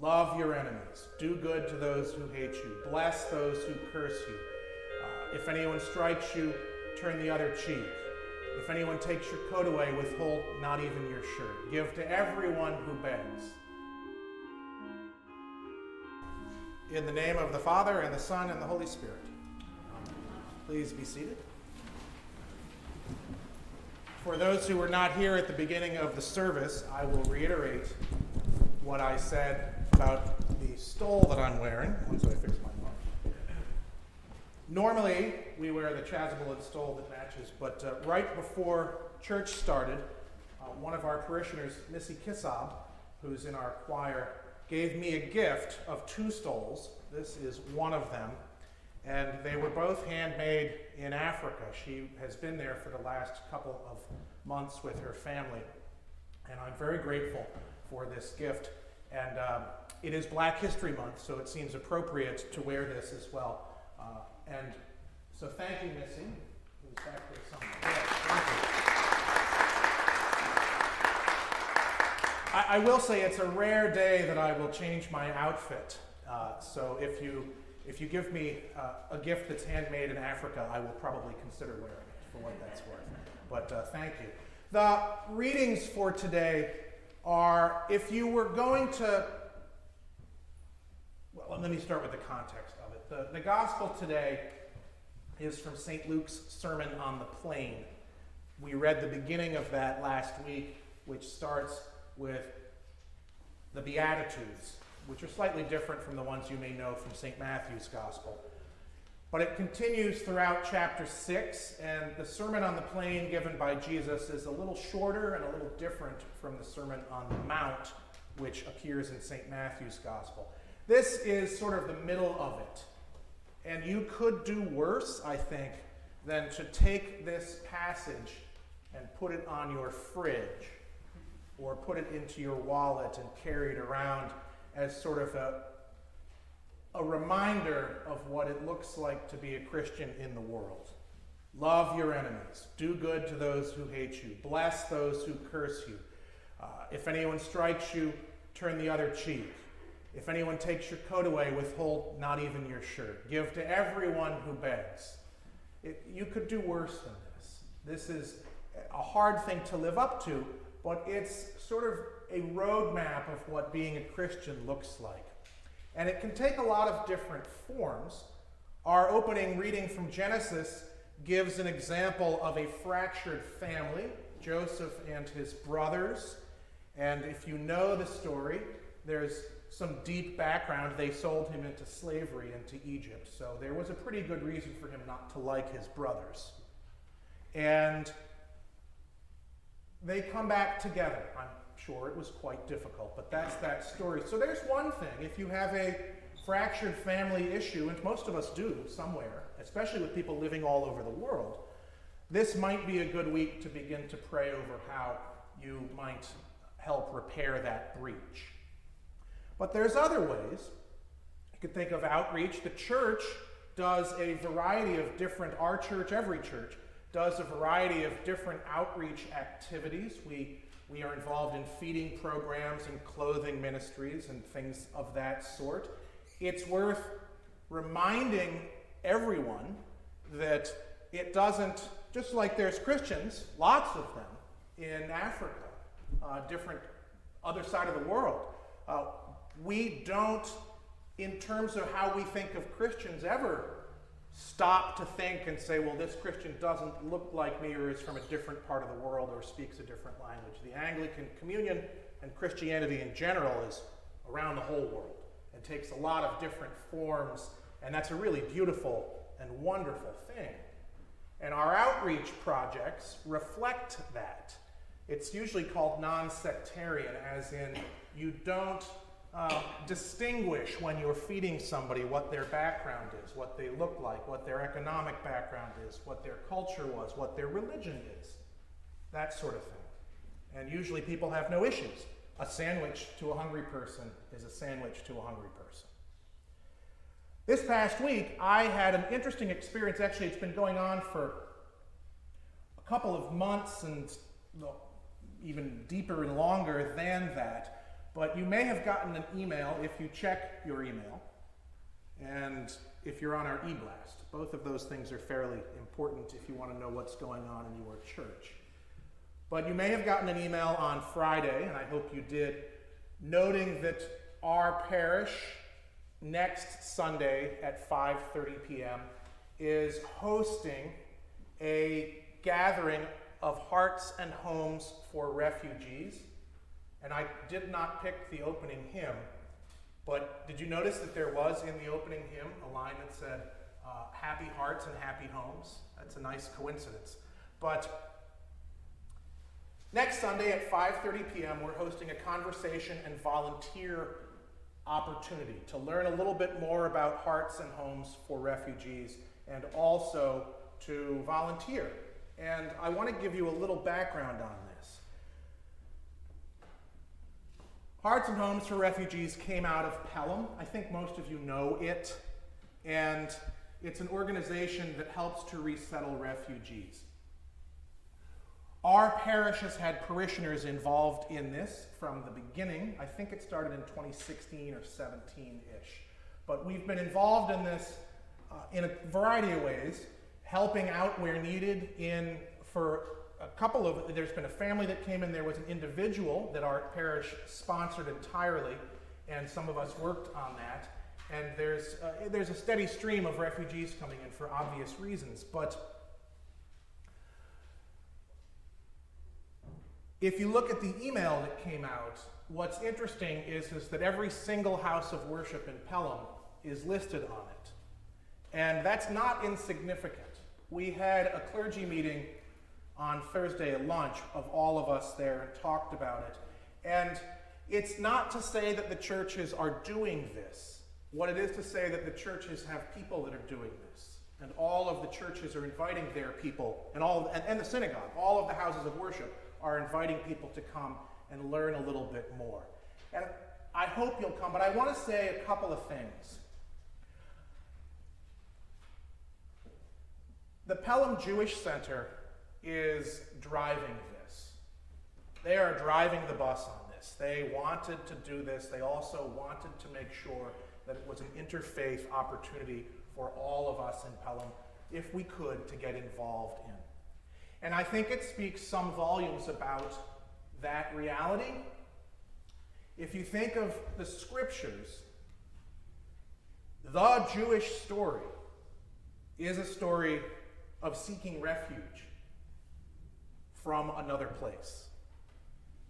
Love your enemies. Do good to those who hate you. Bless those who curse you. If anyone strikes you, turn the other cheek. If anyone takes your coat away, withhold not even your shirt. Give to everyone who begs. In the name of the Father, and the Son, and the Holy Spirit. Please be seated. For those who were not here at the beginning of the service, I will reiterate what I said about the stole that I'm wearing, once I fix my mark. Normally, we wear the chasuble and stole that matches, but right before church started, one of our parishioners, Missy Kissab, who's in our choir, gave me a gift of 2 stoles. This is one of them, and they were both handmade in Africa. She has been there for the last couple of months with her family, and I'm very grateful for this gift. And it is Black History Month, so it seems appropriate to wear this as well. And so thank you, Missy, who's back there somewhere. Yes, thank you. I will say it's a rare day that I will change my outfit. So if you give me a gift that's handmade in Africa, I will probably consider wearing it for what that's worth. But thank you. The readings for today are, if you were going to, well, let me start with the context of it. The gospel today is from St. Luke's Sermon on the Plain. We read the beginning of that last week, which starts with the Beatitudes, which are slightly different from the ones you may know from St. Matthew's Gospel. But it continues throughout chapter 6, and the Sermon on the Plain given by Jesus is a little shorter and a little different from the Sermon on the Mount, which appears in St. Matthew's Gospel. This is sort of the middle of it. And you could do worse, I think, than to take this passage and put it on your fridge or put it into your wallet and carry it around as sort of a reminder of what it looks like to be a Christian in the world. Love your enemies. Do good to those who hate you. Bless those who curse you. If anyone strikes you, turn the other cheek. If anyone takes your coat away, withhold not even your shirt. Give to everyone who begs. You could do worse than this. This is a hard thing to live up to, but it's sort of a roadmap of what being a Christian looks like. And it can take a lot of different forms. Our opening reading from Genesis gives an example of a fractured family, Joseph and his brothers. And if you know the story, there's some deep background. They sold him into slavery into Egypt. So there was a pretty good reason for him not to like his brothers. And they come back together. I'm sure it was quite difficult, but that's that story. So there's one thing. If you have a fractured family issue, and most of us do somewhere, especially with people living all over the world, this might be a good week to begin to pray over how you might help repair that breach. But there's other ways. You could think of outreach. The church does a variety of different, our church, every church, does a variety of different outreach activities. We are involved in feeding programs and clothing ministries and things of that sort. It's worth reminding everyone that it doesn't, just like there's Christians, lots of them, in Africa, different other side of the world. We don't, in terms of how we think of Christians, ever stop to think and say, well, this Christian doesn't look like me or is from a different part of the world or speaks a different language. The Anglican Communion and Christianity in general is around the whole world and takes a lot of different forms, and that's a really beautiful and wonderful thing. And our outreach projects reflect that. It's usually called non-sectarian, as in you don't distinguish when you're feeding somebody what their background is, what they look like, what their economic background is, what their culture was, what their religion is, that sort of thing. And usually people have no issues. A sandwich to a hungry person is a sandwich to a hungry person. This past week, I had an interesting experience. Actually, it's been going on for a couple of months and even deeper and longer than that. But you may have gotten an email if you check your email, and if you're on our e-blast. Both of those things are fairly important if you want to know what's going on in your church. But you may have gotten an email on Friday, and I hope you did, noting that our parish next Sunday at 5:30 p.m. is hosting a gathering of hearts and homes for refugees. And I did not pick the opening hymn, but did you notice that there was in the opening hymn a line that said, happy hearts and happy homes? That's a nice coincidence. But next Sunday at 5:30 p.m., we're hosting a conversation and volunteer opportunity to learn a little bit more about hearts and homes for refugees and also to volunteer. And I want to give you a little background on this. Hearts and Homes for Refugees came out of Pelham. I think most of you know it. And it's an organization that helps to resettle refugees. Our parish has had parishioners involved in this from the beginning. I think it started in 2016 or 17-ish. But we've been involved in this in a variety of ways, helping out where needed there's been a family that came in, there was an individual that our parish sponsored entirely, and some of us worked on that. And there's a steady stream of refugees coming in for obvious reasons. But if you look at the email that came out, what's interesting is that every single house of worship in Pelham is listed on it. And that's not insignificant. We had a clergy meeting on Thursday at lunch of all of us there and talked about it. And it's not to say that the churches are doing this. What it is to say that the churches have people that are doing this. And all of the churches are inviting their people, and the synagogue, all of the houses of worship are inviting people to come and learn a little bit more. And I hope you'll come, but I want to say a couple of things. The Pelham Jewish Center is driving this. They are driving the bus on this. They wanted to do this. They also wanted to make sure that it was an interfaith opportunity for all of us in Pelham, if we could, to get involved in. And I think it speaks some volumes about that reality. If you think of the scriptures, the Jewish story is a story of seeking refuge from another place,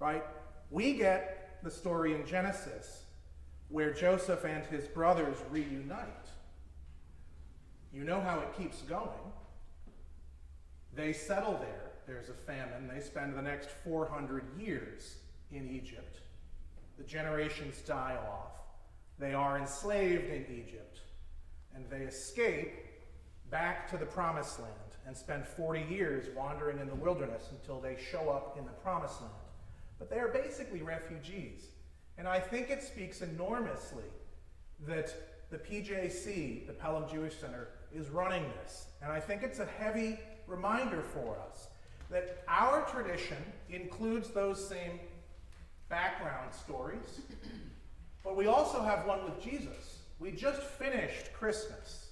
right? We get the story in Genesis where Joseph and his brothers reunite. You know how it keeps going. They settle there. There's a famine. They spend the next 400 years in Egypt. The generations die off. They are enslaved in Egypt. And they escape back to the Promised Land and spend 40 years wandering in the wilderness until they show up in the Promised Land. But they are basically refugees. And I think it speaks enormously that the PJC, the Pelham Jewish Center, is running this. And I think it's a heavy reminder for us that our tradition includes those same background stories, but we also have one with Jesus. We just finished Christmas.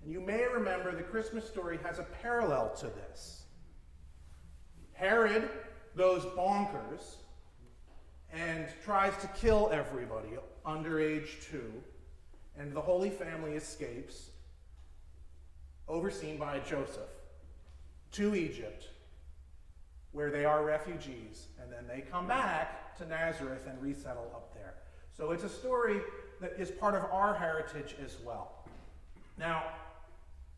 And you may remember the Christmas story has a parallel to this. Herod goes bonkers and tries to kill everybody under age 2, and the Holy Family escapes, overseen by Joseph, to Egypt, where they are refugees, and then they come back to Nazareth and resettle up there. So it's a story that is part of our heritage as well. Now,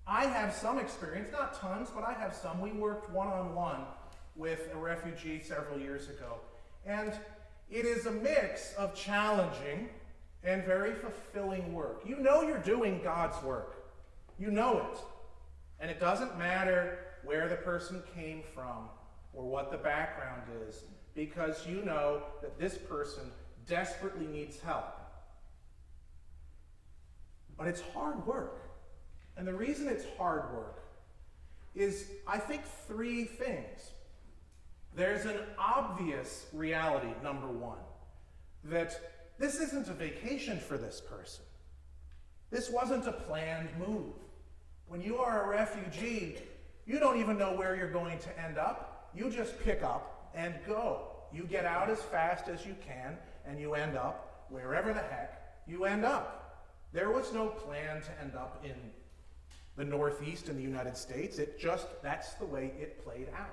I have some experience, not tons, but I have some. We worked one-on-one with a refugee several years ago, and it is a mix of challenging and very fulfilling work. You know you're doing God's work. You know it. And it doesn't matter where the person came from or what the background is, because you know that this person desperately needs help. But it's hard work. And the reason it's hard work is, I think, 3 things. There's an obvious reality, number one, that this isn't a vacation for this person. This wasn't a planned move. When you are a refugee, you don't even know where you're going to end up. You just pick up and go. You get out as fast as you can, and you end up wherever the heck you end up. There was no plan to end up in the Northeast in the United States. That's the way it played out.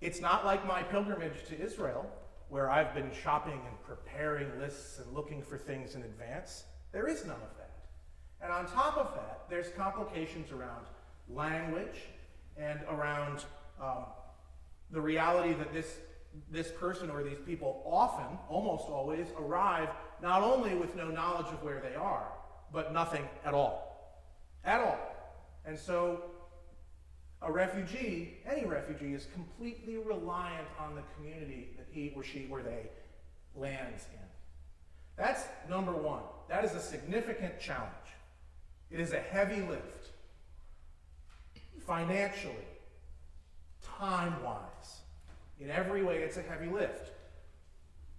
It's not like my pilgrimage to Israel, where I've been shopping and preparing lists and looking for things in advance. There is none of that. And on top of that, there's complications around language and around the reality that this person or these people often, almost always, arrive not only with no knowledge of where they are, but nothing at all. At all. And so a refugee, any refugee, is completely reliant on the community that he or she or they lands in. That's number one. That is a significant challenge. It is a heavy lift. Financially, time-wise, in every way it's a heavy lift.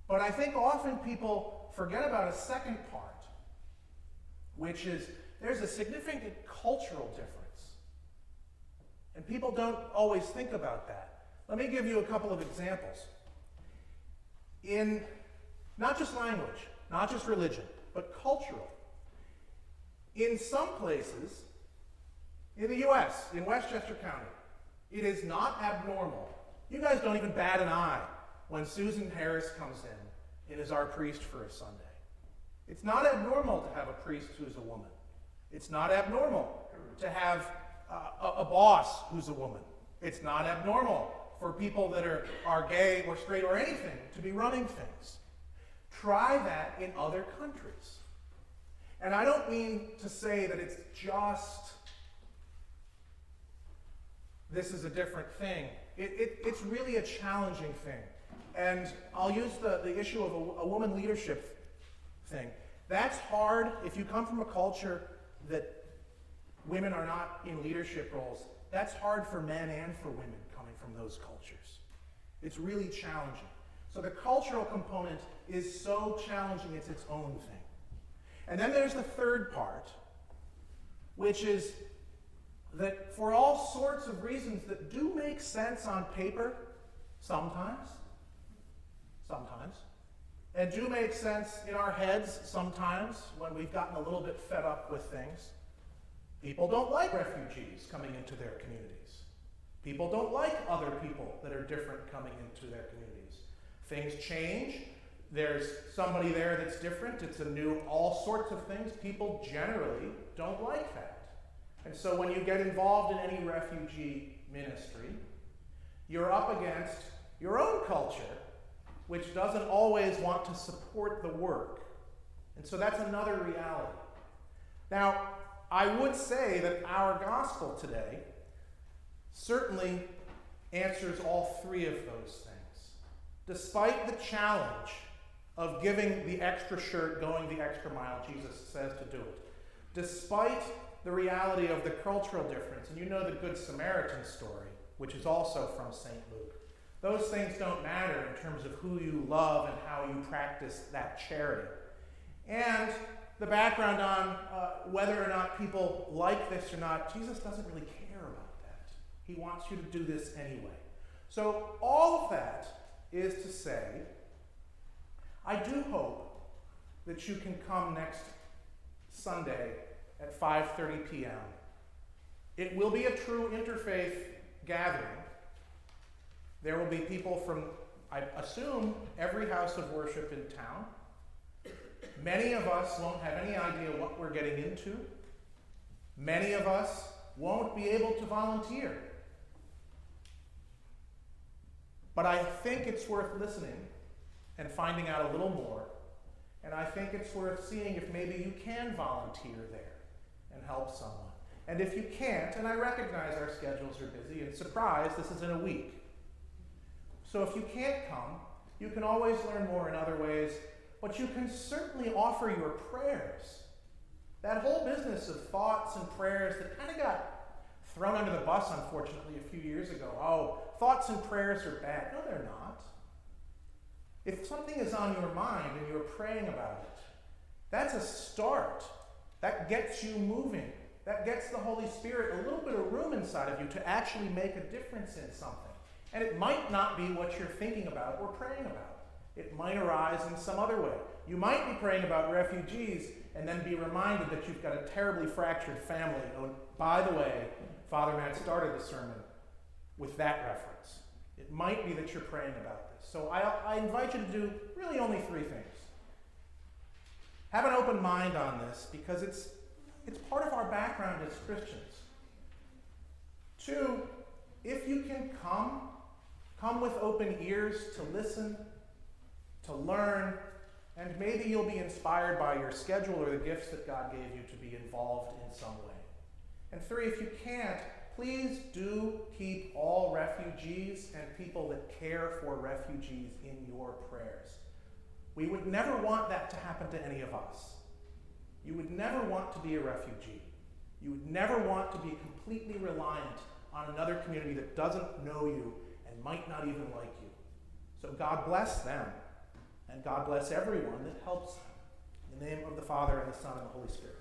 But I think often people forget about a second part, which is there's a significant cultural difference. And people don't always think about that. Let me give you a couple of examples. In not just language, not just religion, but cultural. In some places, in the US, in Westchester County, it is not abnormal. You guys don't even bat an eye when Susan Harris comes in and is our priest for a Sunday. It's not abnormal to have a priest who's a woman. It's not abnormal to have a boss who's a woman. It's not abnormal for people that are gay or straight or anything to be running things. Try that in other countries. And I don't mean to say that it's just this is a different thing. It's really a challenging thing. And I'll use the issue of a woman leadership thing. That's hard if you come from a culture that women are not in leadership roles. That's hard for men and for women coming from those cultures. It's really challenging. So the cultural component is so challenging, it's its own thing. And then there's the third part, which is that for all sorts of reasons that do make sense on paper, sometimes, and do make sense in our heads sometimes when we've gotten a little bit fed up with things. People don't like refugees coming into their communities. People don't like other people that are different coming into their communities. Things change. There's somebody there that's different. It's a new, all sorts of things. People generally don't like that. And so when you get involved in any refugee ministry, you're up against your own culture, which doesn't always want to support the work. And so that's another reality. Now, I would say that our gospel today certainly answers all three of those things. Despite the challenge of giving the extra shirt, going the extra mile, Jesus says to do it. Despite the reality of the cultural difference, and you know the Good Samaritan story, which is also from St. Luke. Those things don't matter in terms of who you love and how you practice that charity. And the background on whether or not people like this or not, Jesus doesn't really care about that. He wants you to do this anyway. So all of that is to say, I do hope that you can come next Sunday at 5:30 p.m. It will be a true interfaith gathering. There will be people from, I assume, every house of worship in town. Many of us won't have any idea what we're getting into. Many of us won't be able to volunteer. But I think it's worth listening and finding out a little more. And I think it's worth seeing if maybe you can volunteer there and help someone. And if you can't, and I recognize our schedules are busy, and surprise, this is in a week. So if you can't come, you can always learn more in other ways, but you can certainly offer your prayers. That whole business of thoughts and prayers that kind of got thrown under the bus, unfortunately, a few years ago. Oh, thoughts and prayers are bad. No, they're not. If something is on your mind and you're praying about it, that's a start. That gets you moving. That gets the Holy Spirit a little bit of room inside of you to actually make a difference in something. And it might not be what you're thinking about or praying about. It might arise in some other way. You might be praying about refugees and then be reminded that you've got a terribly fractured family. Oh, by the way, Father Matt started the sermon with that reference. It might be that you're praying about this. So I invite you to do really only three things. Have an open mind on this because it's part of our background as Christians. 2, if you can come with open ears to listen, to learn, and maybe you'll be inspired by your schedule or the gifts that God gave you to be involved in some way. And 3, if you can't, please do keep all refugees and people that care for refugees in your prayers. We would never want that to happen to any of us. You would never want to be a refugee. You would never want to be completely reliant on another community that doesn't know you and might not even like you. So God bless them, and God bless everyone that helps them. In the name of the Father, and the Son, and the Holy Spirit.